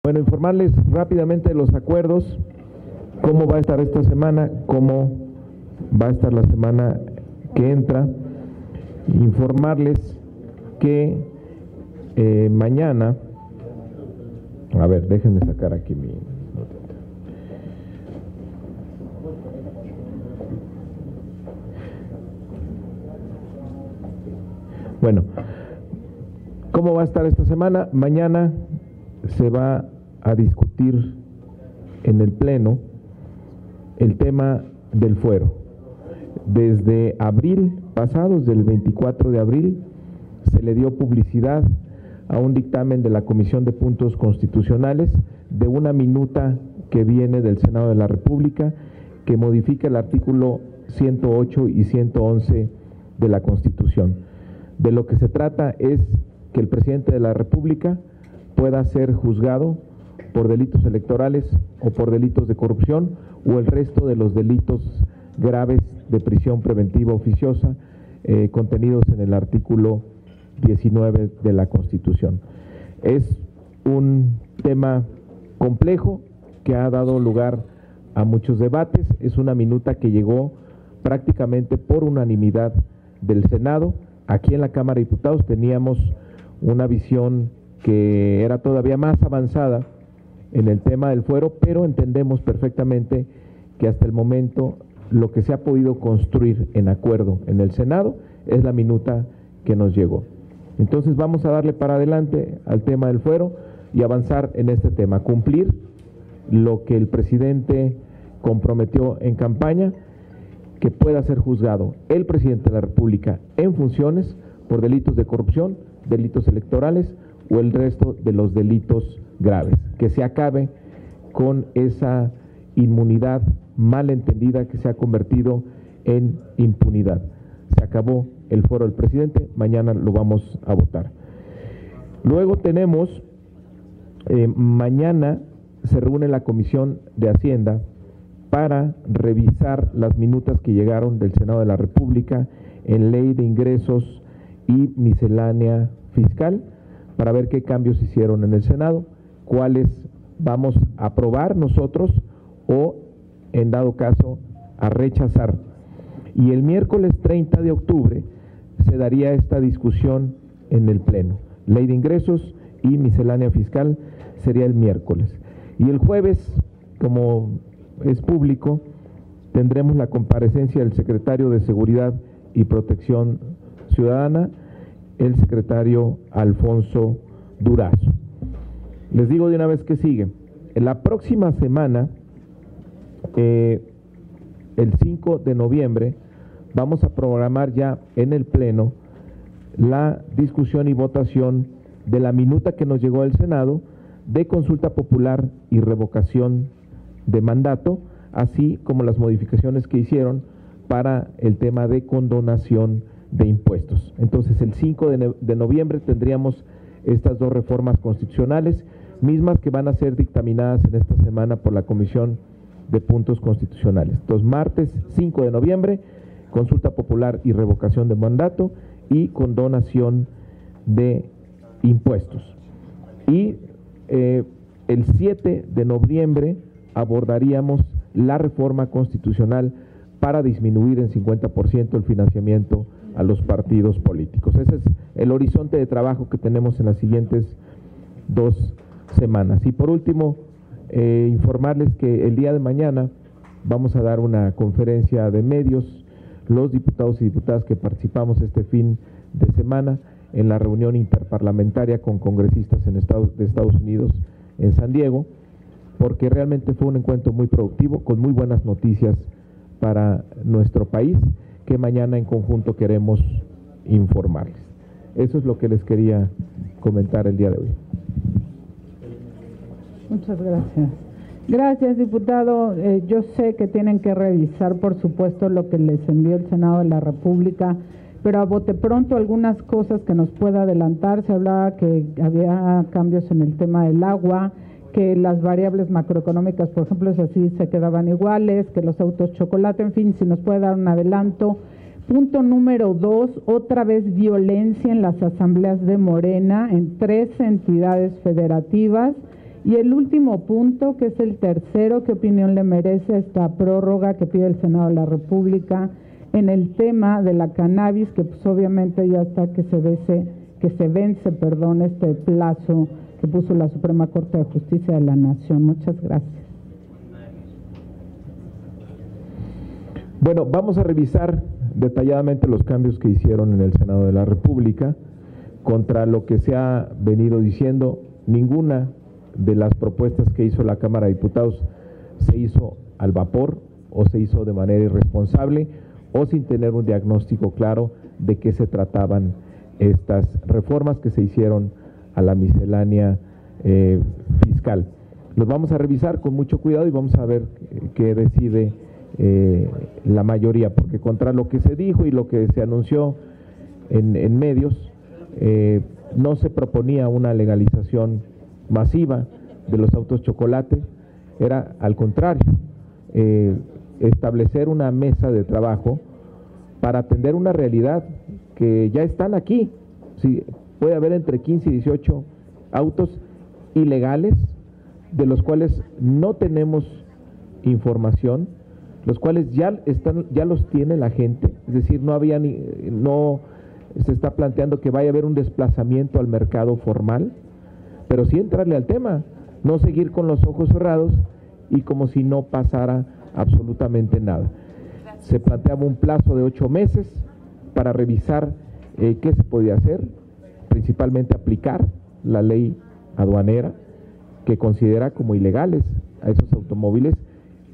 Bueno, informarles rápidamente de los acuerdos, cómo va a estar esta semana, cómo va a estar la semana que entra. Informarles que mañana, a ver, déjenme sacar aquí mi notita. Bueno, ¿cómo va a estar esta semana? Mañana se va a discutir en el Pleno el tema del fuero. Desde abril pasado, desde el 24 de abril, se le dio publicidad a un dictamen de la Comisión de Puntos Constitucionales de una minuta que viene del Senado de la República que modifica el artículo 108 y 111 de la Constitución. De lo que se trata es que el presidente de la República pueda ser juzgado por delitos electorales o por delitos de corrupción o el resto de los delitos graves de prisión preventiva oficiosa contenidos en el artículo 19 de la Constitución. Es un tema complejo que ha dado lugar a muchos debates, es una minuta que llegó prácticamente por unanimidad del Senado. Aquí en la Cámara de Diputados teníamos una visión que era todavía más avanzada en el tema del fuero, pero entendemos perfectamente que hasta el momento lo que se ha podido construir en acuerdo en el Senado es la minuta que nos llegó. Entonces vamos a darle para adelante al tema del fuero y avanzar en este tema, cumplir lo que el presidente comprometió en campaña, que pueda ser juzgado el presidente de la República en funciones por delitos de corrupción, delitos electorales o el resto de los delitos graves, que se acabe con esa inmunidad mal entendida que se ha convertido en impunidad. Se acabó el fuero del presidente, mañana lo vamos a votar. Luego tenemos, mañana se reúne la Comisión de Hacienda para revisar las minutas que llegaron del Senado de la República en Ley de Ingresos y Miscelánea Fiscal, para ver qué cambios se hicieron en el Senado, cuáles vamos a aprobar nosotros o, en dado caso, a rechazar. Y el miércoles 30 de octubre se daría esta discusión en el Pleno. Ley de Ingresos y Miscelánea Fiscal sería el miércoles. Y el jueves, como es público, tendremos la comparecencia del secretario de Seguridad y Protección Ciudadana, el secretario Alfonso Durazo. Les digo de una vez que sigue. En la próxima semana, el 5 de noviembre, vamos a programar ya en el Pleno la discusión y votación de la minuta que nos llegó del Senado de consulta popular y revocación de mandato, así como las modificaciones que hicieron para el tema de condonación de impuestos. Entonces, el 5 de noviembre tendríamos estas dos reformas constitucionales, mismas que van a ser dictaminadas en esta semana por la Comisión de Puntos Constitucionales. Entonces, martes 5 de noviembre, consulta popular y revocación de mandato y condonación de impuestos. Y el 7 de noviembre abordaríamos la reforma constitucional para disminuir en 50% el financiamiento a los partidos políticos. Ese es el horizonte de trabajo que tenemos en las siguientes 2 semanas. Y por último, informarles que el día de mañana vamos a dar una conferencia de medios, los diputados y diputadas que participamos este fin de semana en la reunión interparlamentaria con congresistas de Estados Unidos en San Diego, porque realmente fue un encuentro muy productivo, con muy buenas noticias para nuestro país, que mañana en conjunto queremos informarles. Eso es lo que les quería comentar el día de hoy. Muchas gracias. Gracias, diputado. Yo sé que tienen que revisar, por supuesto, lo que les envió el Senado de la República, pero a bote pronto algunas cosas que nos pueda adelantar. Se hablaba que había cambios en el tema del agua, que las variables macroeconómicas, por ejemplo, es así, se quedaban iguales, que los autos chocolate, en fin, si nos puede dar un adelanto. Punto número 2, otra vez violencia en las asambleas de Morena, en 3 entidades federativas, Y el último punto, que es el tercero, ¿qué opinión le merece esta prórroga que pide el Senado de la República en el tema de la cannabis, que pues obviamente ya está que se vence, este plazo que puso la Suprema Corte de Justicia de la Nación? Muchas gracias. Bueno, vamos a revisar detalladamente los cambios que hicieron en el Senado de la República. Contra lo que se ha venido diciendo, ninguna de las propuestas que hizo la Cámara de Diputados se hizo al vapor o se hizo de manera irresponsable o sin tener un diagnóstico claro de qué se trataban estas reformas que se hicieron a la miscelánea fiscal. Los vamos a revisar con mucho cuidado y vamos a ver qué decide la mayoría, porque contra lo que se dijo y lo que se anunció en medios, no se proponía una legalización masiva de los autos chocolate, era al contrario, establecer una mesa de trabajo para atender una realidad que ya están aquí. Sí, puede haber entre 15 y 18 autos ilegales, de los cuales no tenemos información, los cuales ya los tiene la gente, es decir, no se está planteando que vaya a haber un desplazamiento al mercado formal, pero sí entrarle al tema, no seguir con los ojos cerrados y como si no pasara absolutamente nada. Se planteaba un plazo de 8 meses para revisar qué se podía hacer, principalmente aplicar la ley aduanera que considera como ilegales a esos automóviles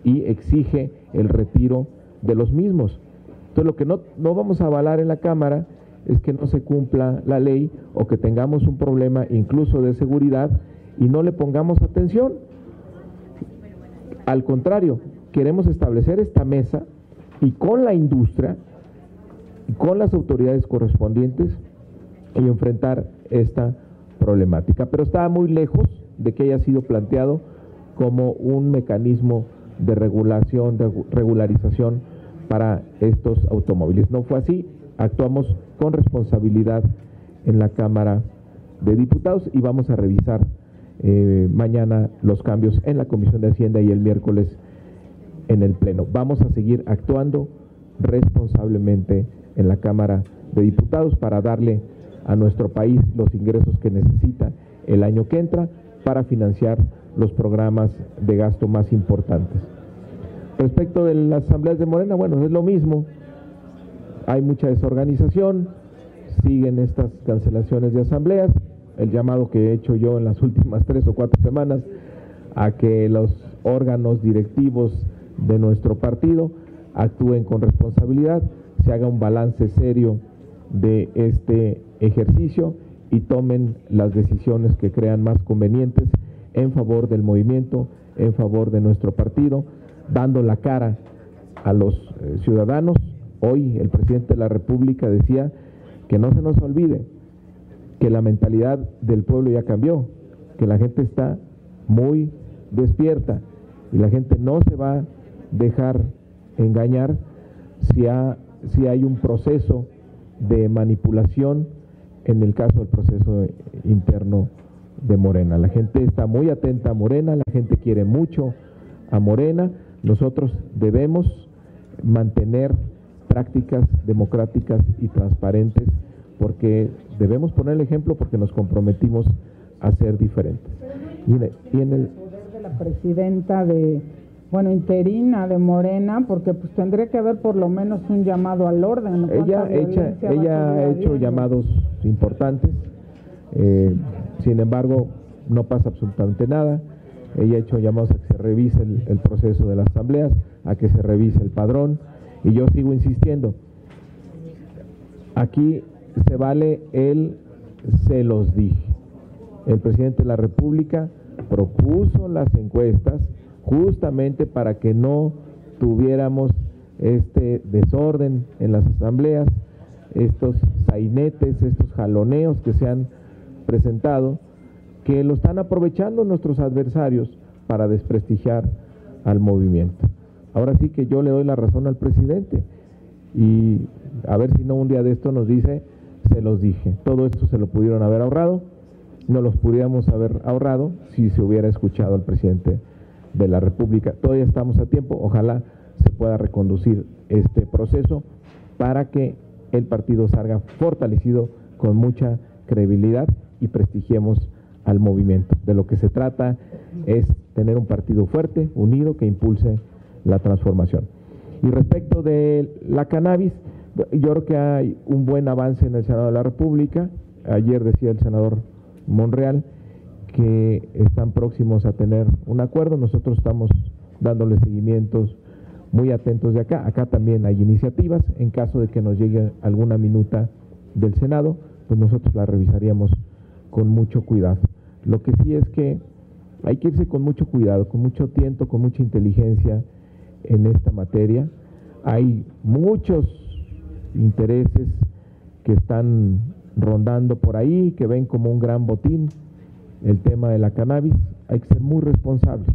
y exige el retiro de los mismos. Entonces, lo que no vamos a avalar en la Cámara es que no se cumpla la ley o que tengamos un problema incluso de seguridad y no le pongamos atención. Al contrario, queremos establecer esta mesa y con la industria y con las autoridades correspondientes y enfrentar esta problemática. Pero está muy lejos de que haya sido planteado como un mecanismo de regulación, de regularización para estos automóviles. No fue así, actuamos con responsabilidad en la Cámara de Diputados y vamos a revisar mañana los cambios en la Comisión de Hacienda y el miércoles en el Pleno. Vamos a seguir actuando responsablemente en la Cámara de Diputados para darle a nuestro país los ingresos que necesita el año que entra para financiar los programas de gasto más importantes. Respecto de las asambleas de Morena, bueno, es lo mismo, hay mucha desorganización, siguen estas cancelaciones de asambleas, el llamado que he hecho yo en las últimas 3 o 4 semanas a que los órganos directivos de nuestro partido actúen con responsabilidad, se haga un balance serio de este ejercicio y tomen las decisiones que crean más convenientes en favor del movimiento, en favor de nuestro partido, dando la cara a los ciudadanos. Hoy el presidente de la República decía que no se nos olvide que la mentalidad del pueblo ya cambió, que la gente está muy despierta y la gente no se va a dejar engañar si hay un proceso de manipulación en el caso del proceso interno de Morena. La gente está muy atenta a Morena, la gente quiere mucho a Morena. Nosotros debemos mantener prácticas democráticas y transparentes porque debemos poner el ejemplo porque nos comprometimos a ser diferentes. Y en el poder de la presidenta interina de Morena, porque pues tendría que haber por lo menos un llamado al orden. Ella ha hecho llamados importantes, sin embargo no pasa absolutamente nada. Ella ha hecho llamados a que se revise el proceso de las asambleas, a que se revise el padrón, y yo sigo insistiendo, aquí se vale se los dije. El presidente de la República propuso las encuestas justamente para que no tuviéramos este desorden en las asambleas, estos sainetes, estos jaloneos que se han presentado, que lo están aprovechando nuestros adversarios para desprestigiar al movimiento. Ahora sí que yo le doy la razón al presidente y a ver si no un día de esto nos dice, se los dije. Todo esto se lo pudieron haber ahorrado, no los pudiéramos haber ahorrado si se hubiera escuchado al presidente de la República. Todavía estamos a tiempo, ojalá se pueda reconducir este proceso para que el partido salga fortalecido con mucha credibilidad y prestigiemos al movimiento. De lo que se trata es tener un partido fuerte, unido, que impulse la transformación. Y respecto de la cannabis, yo creo que hay un buen avance en el Senado de la República. Ayer decía el senador Monreal que están próximos a tener un acuerdo. Nosotros estamos dándole seguimientos muy atentos de acá. Acá también hay iniciativas. En caso de que nos llegue alguna minuta del Senado, pues nosotros la revisaríamos con mucho cuidado. Lo que sí es que hay que irse con mucho cuidado, con mucho tiento, con mucha inteligencia en esta materia. Hay muchos intereses que están rondando por ahí, que ven como un gran botín el tema de la cannabis. Hay que ser muy responsables,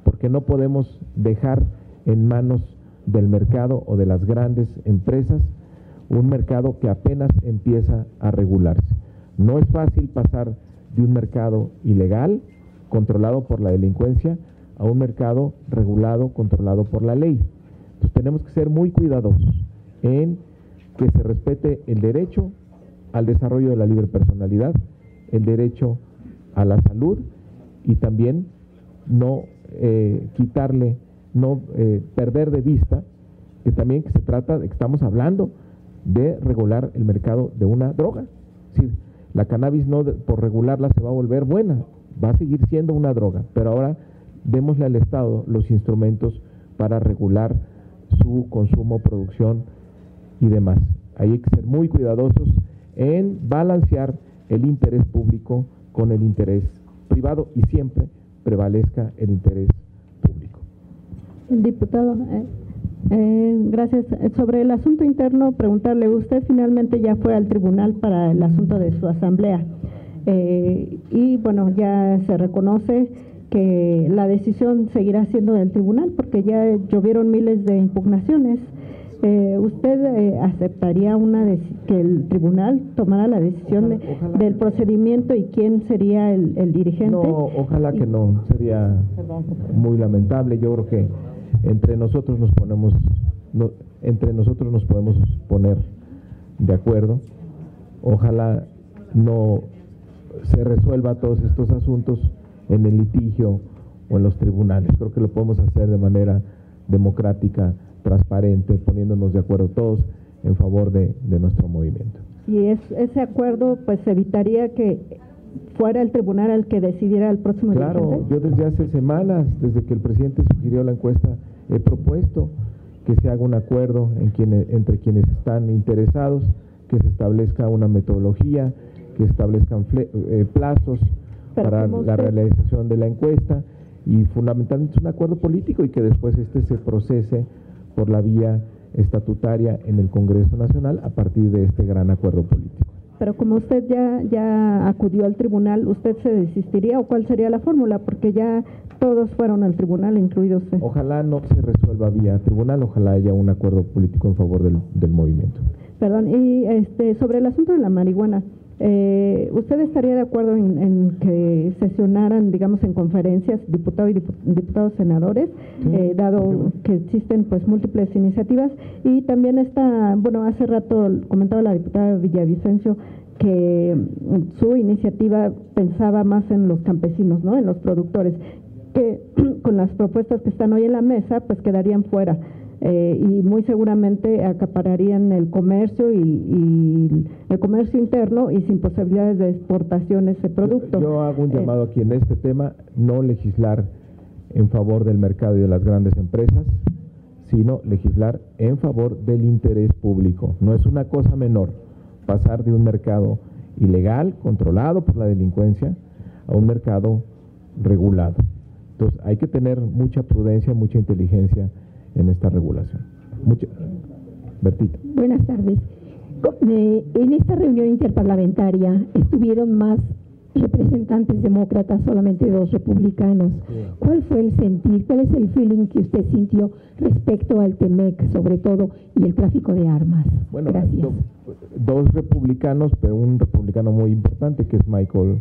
porque no podemos dejar en manos del mercado o de las grandes empresas un mercado que apenas empieza a regularse. No es fácil pasar de un mercado ilegal, controlado por la delincuencia, a un mercado regulado, controlado por la ley. Entonces tenemos que ser muy cuidadosos en que se respete el derecho al desarrollo de la libre personalidad, el derecho a la salud y también no perder de vista que también que se trata de que estamos hablando de regular el mercado de una droga. Es decir, la cannabis por regularla se va a volver buena, va a seguir siendo una droga, pero ahora démosle al Estado los instrumentos para regular su consumo, producción y demás. Ahí hay que ser muy cuidadosos en balancear el interés público con el interés privado y siempre prevalezca el interés público. Diputado, gracias. Sobre el asunto interno, preguntarle, usted finalmente ya fue al tribunal para el asunto de su asamblea y bueno, ya se reconoce que la decisión seguirá siendo del tribunal porque ya llovieron miles de impugnaciones. ¿Usted aceptaría que el tribunal tomara la decisión del procedimiento y quién sería el dirigente? No, ojalá que no, sería muy lamentable. Yo creo que entre nosotros nos podemos poner de acuerdo. Ojalá no se resuelva todos estos asuntos en el litigio o en los tribunales. Creo que lo podemos hacer de manera democrática, transparente, poniéndonos de acuerdo todos en favor de nuestro movimiento. Y ese acuerdo pues evitaría que fuera el tribunal el que decidiera el próximo dirigente. Claro, yo desde hace semanas, desde que el presidente sugirió la encuesta, he propuesto que se haga un acuerdo entre quienes están interesados, que se establezca una metodología, que establezcan plazos para la realización de la encuesta y fundamentalmente un acuerdo político y que después se procese por la vía estatutaria en el Congreso Nacional a partir de este gran acuerdo político. Pero como usted ya acudió al tribunal, ¿usted se desistiría o cuál sería la fórmula? Porque ya todos fueron al tribunal, incluido usted. Ojalá no se resuelva vía tribunal, ojalá haya un acuerdo político en favor del movimiento. Perdón, y sobre el asunto de la marihuana, ¿usted estaría de acuerdo en que sesionaran, digamos, en conferencias diputados senadores, dado que existen pues múltiples iniciativas? Y también hace rato comentaba la diputada Villavicencio que su iniciativa pensaba más en los campesinos, ¿no?, en los productores, que con las propuestas que están hoy en la mesa pues quedarían fuera. Y muy seguramente acapararían el comercio y el comercio interno y sin posibilidades de exportación ese producto. Yo hago un llamado aquí en este tema, no legislar en favor del mercado y de las grandes empresas, sino legislar en favor del interés público. No es una cosa menor pasar de un mercado ilegal, controlado por la delincuencia, a un mercado regulado. Entonces hay que tener mucha prudencia, mucha inteligencia en esta regulación. Bertita. Buenas tardes. En esta reunión interparlamentaria estuvieron más representantes demócratas, solamente 2 republicanos. ¿Cuál fue el sentir, cuál es el feeling que usted sintió respecto al TEMEC, sobre todo, y el tráfico de armas? Bueno, gracias. 2 republicanos, pero un republicano muy importante que es Michael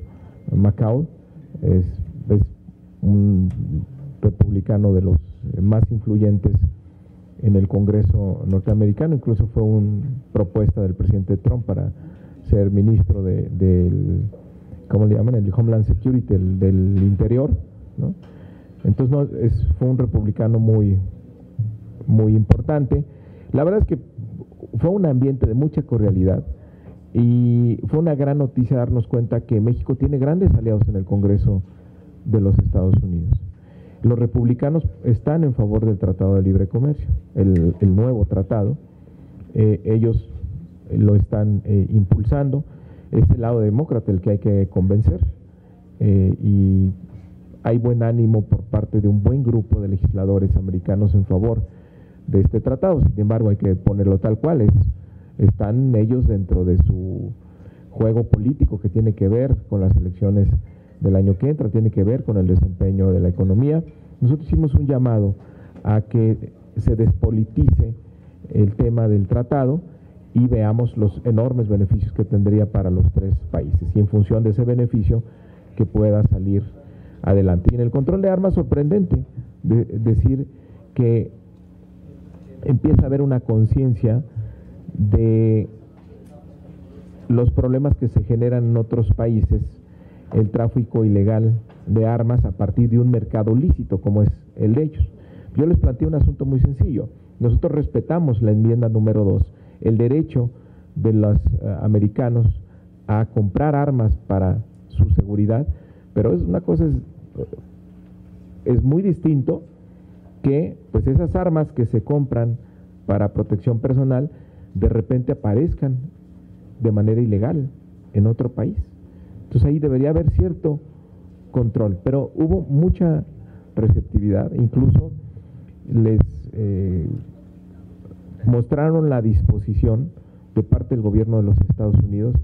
McCaul, es un republicano de los más influyentes en el Congreso norteamericano, incluso fue una propuesta del presidente Trump para ser ministro del, ¿cómo le llaman? El Homeland Security, del Interior, ¿no? Entonces fue un republicano muy importante. La verdad es que fue un ambiente de mucha cordialidad y fue una gran noticia darnos cuenta que México tiene grandes aliados en el Congreso de los Estados Unidos. Los republicanos están en favor del Tratado de Libre Comercio, el nuevo tratado. Ellos lo están impulsando. Es el lado demócrata el que hay que convencer, y hay buen ánimo por parte de un buen grupo de legisladores americanos en favor de este tratado. Sin embargo, hay que ponerlo tal cual, están ellos dentro de su juego político que tiene que ver con las elecciones del año que entra, tiene que ver con el desempeño de la economía. Nosotros hicimos un llamado a que se despolitice el tema del tratado y veamos los enormes beneficios que tendría para los tres países, y en función de ese beneficio que pueda salir adelante. Y en el control de armas, sorprendente decir que empieza a haber una conciencia de los problemas que se generan en otros países, el tráfico ilegal de armas a partir de un mercado lícito como es el de ellos. Yo les planteé un asunto muy sencillo. Nosotros respetamos la enmienda número 2, el derecho de los americanos a comprar armas para su seguridad, pero es una cosa, es muy distinto que pues esas armas que se compran para protección personal de repente aparezcan de manera ilegal en otro país. Entonces ahí debería haber cierto control, pero hubo mucha receptividad, incluso les mostraron la disposición de parte del gobierno de los Estados Unidos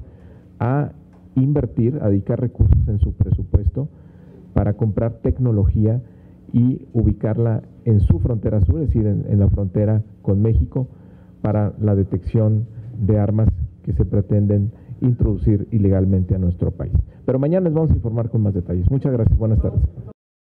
a invertir, a dedicar recursos en su presupuesto para comprar tecnología y ubicarla en su frontera sur, es decir, en la frontera con México, para la detección de armas que se pretenden introducir ilegalmente a nuestro país. Pero mañana les vamos a informar con más detalles. Muchas gracias, buenas tardes.